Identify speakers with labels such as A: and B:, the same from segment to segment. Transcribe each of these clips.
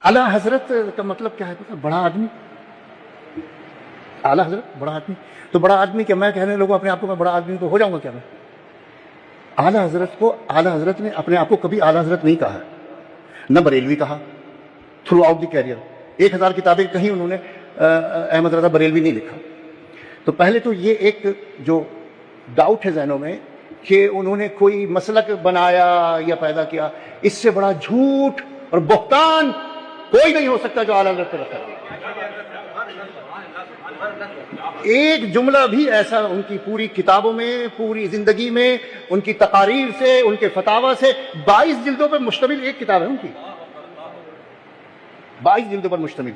A: اعلیٰ حضرت کا مطلب کیا ہے؟ بڑا آدمی. اعلیٰ حضرت بڑا آدمی. تو بڑا آدمی کیا میں کہنے لگوں اپنے آپ کو میں بڑا آدمی تو ہو جاؤں گا کیا میں؟ اعلیٰ حضرت کو اعلیٰ حضرت نے اپنے آپ کو کبھی اعلیٰ حضرت نہیں کہا, نہ بریلوی کہا تھرو آؤٹ دی کیریئر. 1000 کتابیں کہیں انہوں نے احمد رضا بریلوی نہیں لکھا. تو پہلے تو یہ ایک جو ڈاؤٹ ہے ذہنوں میں کہ انہوں نے کوئی مسلک بنایا یا پیدا کیا, اس سے بڑا جھوٹ اور بہتان کوئی نہیں ہو سکتا جو اعلیٰ حضرت پہ رکھا. ایک جملہ بھی ایسا ان کی پوری کتابوں میں, پوری زندگی میں, ان کی تقاریر سے, ان کے فتاوی سے, 22 جلدوں پر مشتمل ایک کتاب ہے ان کی, 22 جلدوں پر مشتمل,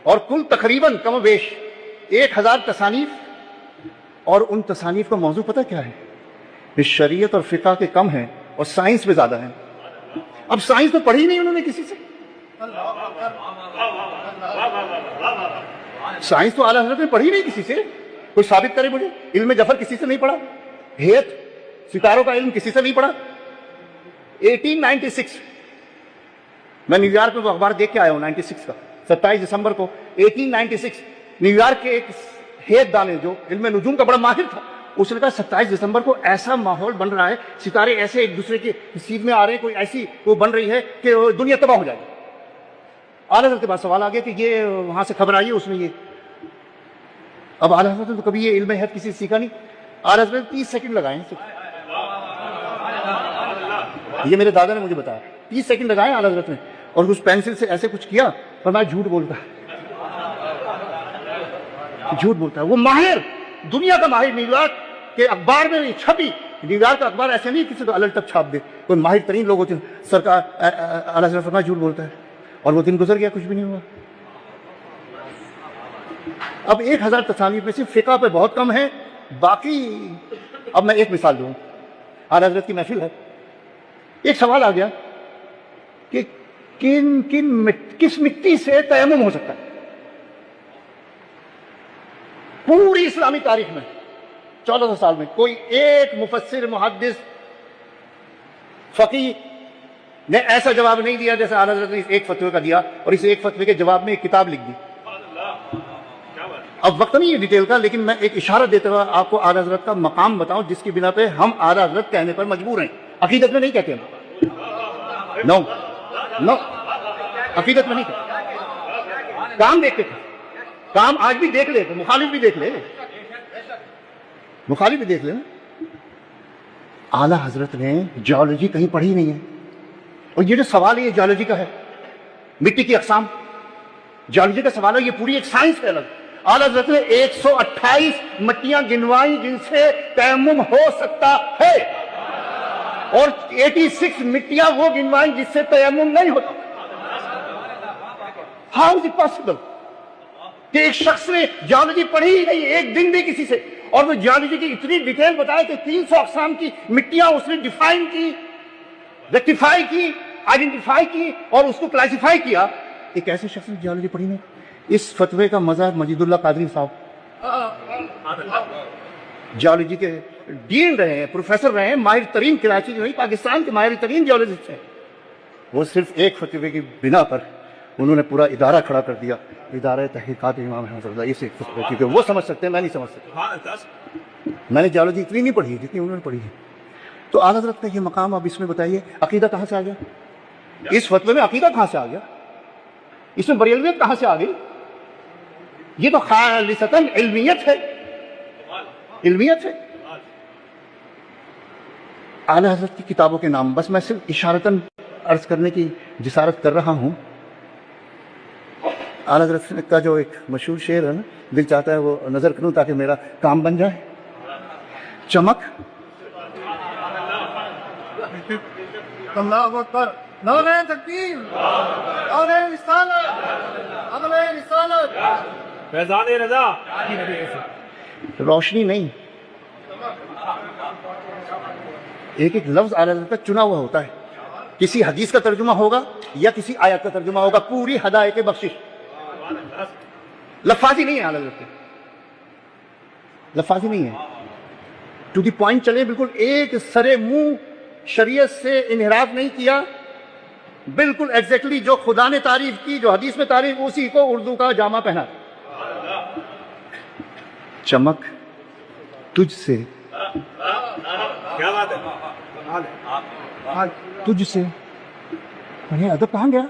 A: اور کل تقریباً کم و بیش 1000 تصانیف. اور ان تصانیف کا موضوع پتہ کیا ہے؟ شریعت اور فقہ کے کم ہیں اور سائنس میں زیادہ ہیں. اب سائنس تو پڑھی نہیں انہوں نے کسی سے, سائنس تو اعلیٰ حضرت نے پڑھی نہیں کسی سے. کوئی ثابت کرے مجھے. علم جفر کسی سے نہیں پڑھا, ہیت ستاروں کا علم کسی سے نہیں پڑھا. 1896 میں نیو یارک میں وہ اخبار دیکھ کے آیا ہوں 96 کا 27 دسمبر کو 1896 نیو یارک کے ایک ہیت دانے جو علم نجوم کا بڑا ماہر تھا, اس نے کہا 27 دسمبر کو ایسا ماحول بن رہا ہے, ستارے ایسے ایک دوسرے کی نصیب میں آ رہے ہیں, کوئی ایسی وہ بن رہی ہے کہ دنیا تباہ ہو جائے گی. اعلیٰ حضرت کے پاس سوال آ گیا کہ یہ وہاں سے خبر آئی ہے, اس میں یہ. اب اعلیٰ حضرت نے تو کبھی یہ علم حیات کسی سے سیکھا نہیں. اعلیٰ حضرت نے 30 سیکنڈ لگائے ہیں صرف, یہ میرے دادا نے مجھے بتایا. 30 سیکنڈ لگائے اعلیٰ حضرت نے, اور اس پینسل سے ایسے کچھ کیا, اور میں جھوٹ بولتا ہے, جھوٹ بولتا ہے. وہ ماہر, دنیا کا ماہر, نیو یارک کے اخبار میں چھپی. نیو یارک کا اخبار ایسے نہیں کسی کو الٹ تک چھاپ دے, کوئی ماہر ترین لوگ ہوتے ہیں. سرکار اعلیٰ حضرت فرمایا جھوٹ بولتا ہے, اور وہ دن گزر گیا, کچھ بھی نہیں ہوا. اب 1000 تصانیف میں سے فقہ پہ بہت کم ہے, باقی. اب میں ایک مثال دوں, اعلیٰ حضرت کی محفل ہے, ایک سوال آ گیا کہ کس مٹی سے تیمم ہو سکتا ہے. پوری اسلامی تاریخ میں 1400 سال میں کوئی ایک مفسر, محدث, فقیہ نے ایسا جواب نہیں دیا جیسے اعلیٰ حضرت نے اس ایک فتوے کا دیا, اور اس ایک فتوے کے جواب میں ایک کتاب لکھ دی. اب وقت نہیں ہے ڈیٹیل کا, لیکن میں ایک اشارہ دیتے ہوئے آپ کو اعلیٰ حضرت کا مقام بتاؤں جس کی بنا پہ ہم اعلیٰ حضرت کہنے پر مجبور ہیں. عقیدت میں نہیں کہتے ہم, نو عقیدت میں نہیں کہتے. کام دیکھتے تھے, کام آج بھی دیکھ لے, مخالف بھی دیکھ لے, مخالف بھی دیکھ لے. اعلیٰ حضرت نے جیولوجی کہیں پڑھی نہیں ہے, اور یہ جو سوال ہے یہ جیولوجی کا ہے, مٹی کی اقسام, جیولوجی کا سوال ہے, یہ پوری ایک سائنس ہے الگ. اعلیٰ حضرت نے 128 مٹیاں گنوائی جن سے تیمم ہو سکتا ہے, اور 86 مٹیاں وہ گنوائیں جس سے تیمم نہیں ہوتا. ہاؤ از اٹ پاسبل کہ ایک شخص نے جیولوجی پڑھی ہی نہیں ایک دن بھی کسی سے, اور وہ جیولوجی کی اتنی ڈیٹیل بتائے کہ 300 اقسام کی مٹیاں اس نے ڈیفائن کی, ریکٹیفائی کی, آئیڈینٹیفائی کی, اور اس کو کلاسیفائی کیا. ایک ایسے شخص نے جیولوجی پڑھی نہیں. اس فتوے کا مزہ مجید اللہ قادری صاحب جیولوجی کے ڈین رہے ہیں, پروفیسر رہے ہیں, ماہر ترین, کراچی جو نہیں پاکستان کے ماہر ترین جیولوجسٹ ہیں. وہ صرف ایک فتوے کی بنا پر انہوں نے پورا ادارہ کھڑا کر دیا, ادارہ تحقیقات امام احمد رضا. اس ایک فتوے, کیونکہ وہ سمجھ سکتے ہیں, میں نہیں سمجھ سکتا. میں نے جیولوجی اتنی نہیں پڑھی جتنی انہوں نے پڑھی ہے. تو اعلیٰ حضرت کا یہ مقام, اب اس میں بتائیے عقیدہ کہاں سے آ گیا؟ اس فتوے میں عقیدہ کہاں سے آ گیا؟ اس میں بریلویت کہاں سے آ گئی؟ یہ تو خالصتاً علمیت ہے, علمیت ہے. اعلیٰ حضرت کی کتابوں کے نام بس میں صرف اشارتاً عرض کرنے کی جسارت کر رہا ہوں. اعلیٰ حضرت کا جو ایک مشہور شعر ہے نا, دل چاہتا ہے وہ نظر کروں تاکہ میرا کام بن جائے. چمک,
B: اللہ اکبر, نعرہ تکبیر, نعرہ رسالت, عدل رسالت, فیضان رضا.
A: روشنی نہیں, ایک ایک لفظ اعلیٰ حضرت کا چنا ہوا ہوتا ہے. کسی حدیث کا ترجمہ ہوگا یا کسی آیت کا ترجمہ ہوگا, پوری ہدایت بخشش. لفاظی نہیں ہے اعلیٰ حضرت کے, لفاظی نہیں ہے. ٹو دی پوائنٹ چلے, بالکل ایک سرے منہ, شریعت سے انحراف نہیں کیا, بالکل ایگزیکٹلی جو خدا نے تعریف کی، جو حدیث میں تعریف، اسی کو اردو کا جامع پہنا. چمک تجھ سے،
B: کیا بات ہے،
A: تجھ سے. ارے ادب کہاں گیا؟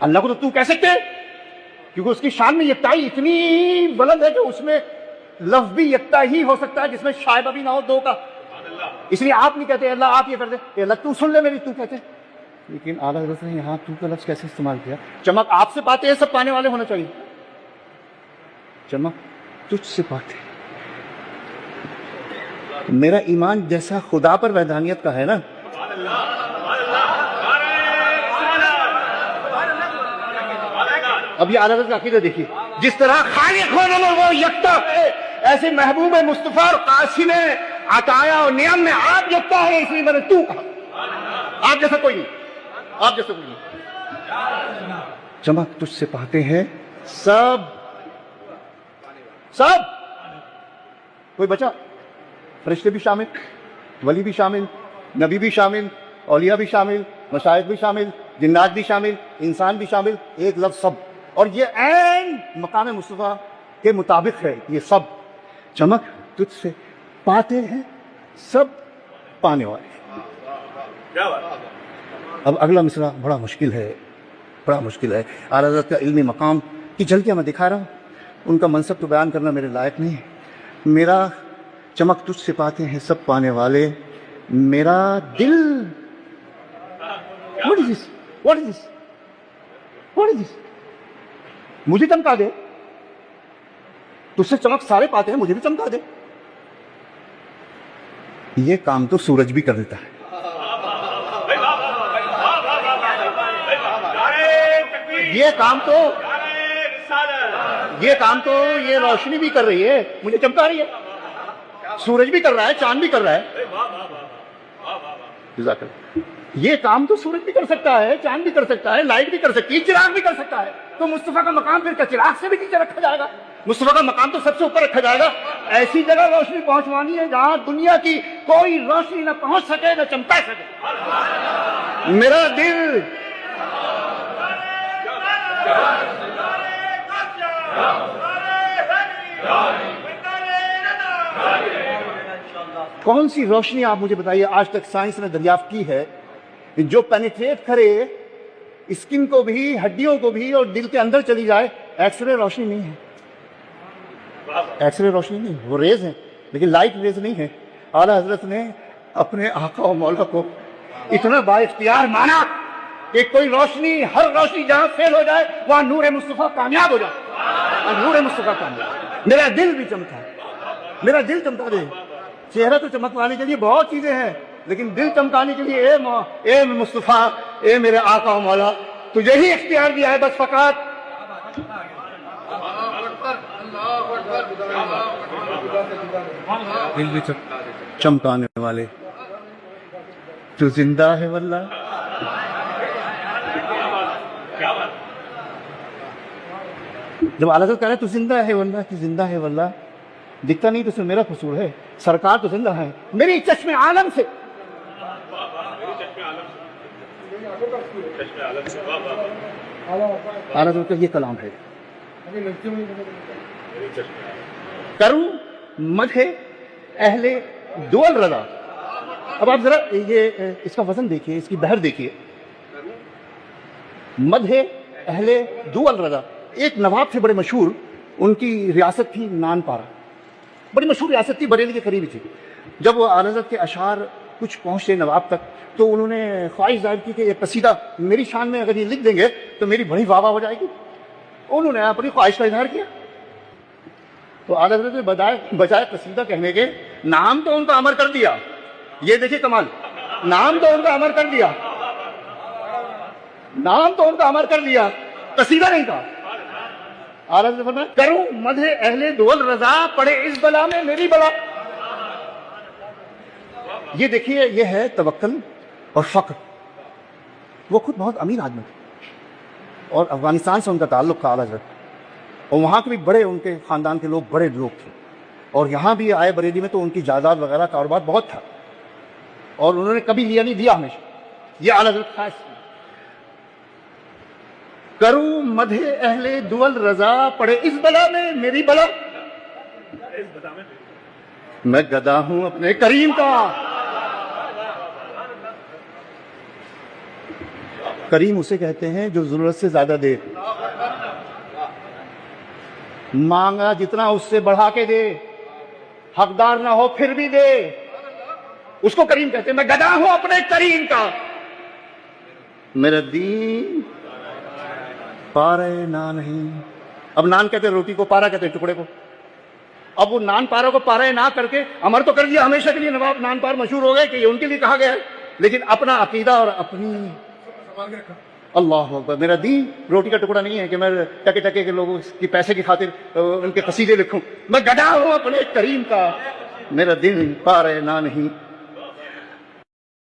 A: اللہ کو تو تو کہہ سکتے ہیں، کیونکہ اس کی شان میں یکتائی اتنی بلند ہے کہ اس میں لفظ بھی یکتا ہی ہو سکتا ہے جس میں شائبہ بھی نہ ہو دو کا. اس لیے آپ نہیں کہتے اللہ آپ یہ کر دے، اے اللہ تو سن لے میری، تو کہتے. لیکن اعلیٰ حضرت نے یہاں تو کا لفظ کیسے استعمال کیا؟ چمک آپ سے پاتے ہیں سب پانے والے ہونا چاہیے. چمک تجھ سے پاتے. میرا ایمان جیسا خدا پر وحدانیت کا ہے نا، اب یہ اعلیٰ حضرت کا عقیدہ دیکھیے، جس طرح خالق ہونے میں وہ یکتا ہے، ایسے محبوب مصطفیٰ اور قاسم عطایا اور نعم میں آپ یکتا ہے، اس لیے میں نے تو کہا. آپ جیسا کوئی نہیں، آپ جیسا کوئی نہیں. چمک تجھ سے پاتے ہیں سب، سب، کوئی بچا؟ فرشتے بھی شامل، ولی بھی شامل، نبی بھی شامل، اولیاء بھی شامل، مشائخ بھی شامل، جنات بھی شامل، انسان بھی شامل. ایک لفظ سب، اور یہ عین مقام مصطفیٰ کے مطابق ہے یہ سب. چمک تجھ سے پاتے ہیں سب پانے والے. اب اگلا مصرع بڑا مشکل ہے، بڑا مشکل ہے. اعلیٰ حضرت کا علمی مقام کی جھلکیاں میں دکھا رہا ہوں، ان کا منصب تو بیان کرنا میرے لائق نہیں ہے. میرا چمک تجھ سے پاتے ہیں سب پانے والے، میرا دل. What is this? What is this? What is this? مجھے چمکا دے. تجھ سے چمک سارے پاتے ہیں، مجھے بھی چمکا دے. یہ کام تو سورج بھی کر دیتا ہے. یہ کام تو یہ روشنی بھی کر رہی ہے، مجھے چمکا رہی ہے. سورج بھی کر رہا ہے، چاند بھی کر رہا ہے. جزاک اللہ. یہ کام تو سورج بھی کر سکتا ہے، چاند بھی کر سکتا ہے، لائٹ بھی کر سکتی ہے، چراغ بھی کر سکتا ہے. تو مصطفیٰ کا مقام پھر چراغ سے بھی نیچے رکھا جائے گا؟ مصطفیٰ کا مقام تو سب سے اوپر رکھا جائے گا. ایسی جگہ روشنی پہنچوانی ہے جہاں دنیا کی کوئی روشنی نہ پہنچ سکے، نہ چمکا سکے. میرا دل کون سی روشنی آپ مجھے بتائیے آج تک سائنس نے دریافت کی ہے جو پینیٹریٹ کرے اسکن کو بھی، ہڈیوں کو بھی، اور دل کے اندر چلی جائے؟ ایکس رے روشنی نہیں ہے، ایکس رے روشنی نہیں، وہ ریز ہیں لیکن لائٹ ریز نہیں ہے. اعلیٰ حضرت نے اپنے آقا و مولا کو اتنا با اختیار مانا کہ کوئی روشنی، ہر روشنی جہاں فیل ہو جائے وہاں نور مصطفیٰ کامیاب ہو جائے. نور مصطفیٰ کامیاب. میرا دل بھی چمکا، میرا دل چمکا دے. چہرہ تو چمکوانے کے لیے بہت چیزیں ہیں، لیکن دل چمکانے کے لیے اے مصطفیٰ، اے میرے آقا و مولا، تجھے ہی اختیار دیا ہے بس فقط. دل بھی چمکانے والے، تو زندہ ہے واللہ. جب اعلیٰ حضرت کہہ رہے تو زندہ ہے واللہ، کہ زندہ ہے واللہ، دکھتا نہیں تو اس میں میرا قصور ہے. سرکار تو زندہ ہے میری چشم عالم سے. اعلیٰ حضرت کا یہ کلام ہے. کروں مدح اہل دول رضا. اب آپ ذرا یہ اس کا وزن دیکھیے، اس کی بحر دیکھیے. مدح اہل دول رضا. ایک نواب تھے بڑے مشہور، ان کی ریاست تھی نان پارا، بڑی مشہور ریاست تھی، بریلی کے قریب تھی. جب وہ اعلیٰ حضرت کے اشعار کچھ پہنچے نواب تک تو انہوں نے خواہش ظاہر کی کہ یہ قصیدہ میری شان میں اگر یہ لکھ دیں گے تو میری بڑی واہ واہ ہو جائے گی. انہوں نے اپنی خواہش کا اظہار کیا. تو اعلیٰ حضرت نے بجائے قصیدہ کہنے کے نام تو ان کا امر کر دیا. یہ دیکھیے کمال، نام تو ان کا امر کر دیا، نام تو ان کا امر کر دیا، قصیدہ نہیں کہا. اعلیٰ حضرت فرمایا کروں مدح اہل دول رضا، پڑے اس بلا میں میری بلا. یہ دیکھیے، یہ ہے توکل اور فقر. وہ خود بہت امیر آدمی تھے اور افغانستان سے ان کا تعلق تھا اعلیٰ حضرت، اور وہاں کے بھی بڑے، ان کے خاندان کے لوگ بڑے لوگ تھے، اور یہاں بھی آئے بریلی میں تو ان کی جائیداد وغیرہ کاروبار بہت تھا، اور انہوں نے کبھی لیا نہیں، دیا ہمیشہ. یہ اعلیٰ حضرت خاص کروں مدح اہل دول رضا پڑے اس بلا میں میری بلا، میں گدا ہوں اپنے کریم کا۔ کریم اسے کہتے ہیں جو ضرورت سے زیادہ دے، مانگا جتنا اس سے بڑھا کے دے، حقدار نہ ہو پھر بھی دے، اس کو کریم کہتے ہیں۔ میں گدا ہوں اپنے کریم کا، میرا دین پارے نان نہیں۔ اب نان کہتے ہیں روٹی کو، پارا کہتے ہیں ٹکڑے کو۔ اب وہ نان پارا کو پارا نہ کر کے امر تو کر دیا ہمیشہ کے لیے، نواب نان پار مشہور ہو گئے کہ یہ ان کے لیے کہا گیا ہے، لیکن اپنا عقیدہ اور اپنی اللہ اکبر، میرا دین روٹی کا ٹکڑا نہیں ہے کہ میں ٹکے ٹکے کے لوگوں کی پیسے کی خاطر ان کے قصیدے لکھوں۔ میں گدا ہوں اپنے کریم کا، میرا دل پارے نہ نہیں۔